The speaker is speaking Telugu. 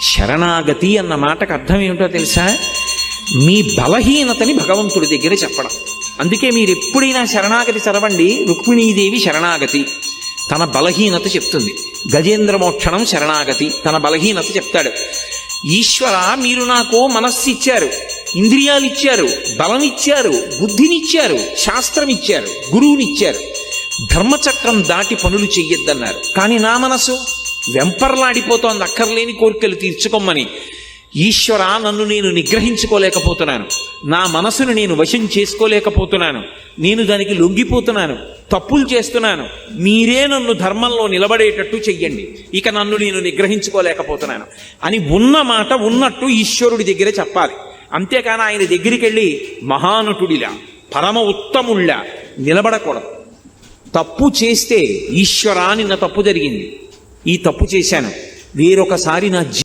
శరణాగతి అన్న మాటకు అర్థం ఏమిటో తెలుసా? మీ బలహీనతని భగవంతుడి దగ్గర చెప్పడం. అందుకే మీరు ఎప్పుడైనా శరణాగతి చదవండి. రుక్మిణీదేవి శరణాగతి తన బలహీనత చెప్తుంది. గజేంద్ర మోక్షణం శరణాగతి తన బలహీనత చెప్తాడు. ఈశ్వర, మీరు నాకు మనస్సు ఇచ్చారు, ఇంద్రియాలు ఇచ్చారు, బలం ఇచ్చారు, బుద్ధినిచ్చారు, శాస్త్రం ఇచ్చారు, గురువునిచ్చారు, ధర్మచక్రం దాటి పనులు చెయ్యొద్దన్నారు. కానీ నా మనసు వెంపర్లాడిపోతోంది అక్కర్లేని కోరికలు తీర్చుకోమని. ఈశ్వర, నన్ను నేను నిగ్రహించుకోలేకపోతున్నాను, నా మనసును నేను వశం చేసుకోలేకపోతున్నాను, నేను దానికి లొంగిపోతున్నాను, తప్పులు చేస్తున్నాను, మీరే నన్ను ధర్మంలో నిలబడేటట్టు చెయ్యండి, ఇక నన్ను నేను నిగ్రహించుకోలేకపోతున్నాను అని ఉన్న మాట ఉన్నట్టు ఈశ్వరుడి దగ్గర చెప్పాలి. అంతేకాని ఆయన దగ్గరికి వెళ్ళి మహానటుడిలా పరమ ఉత్తముళ్ళ నిలబడకూడదు. తప్పు చేస్తే ఈశ్వరా, నిన్న తప్పు జరిగింది, ఈ తప్పు చేశాను, వేరొకసారి నా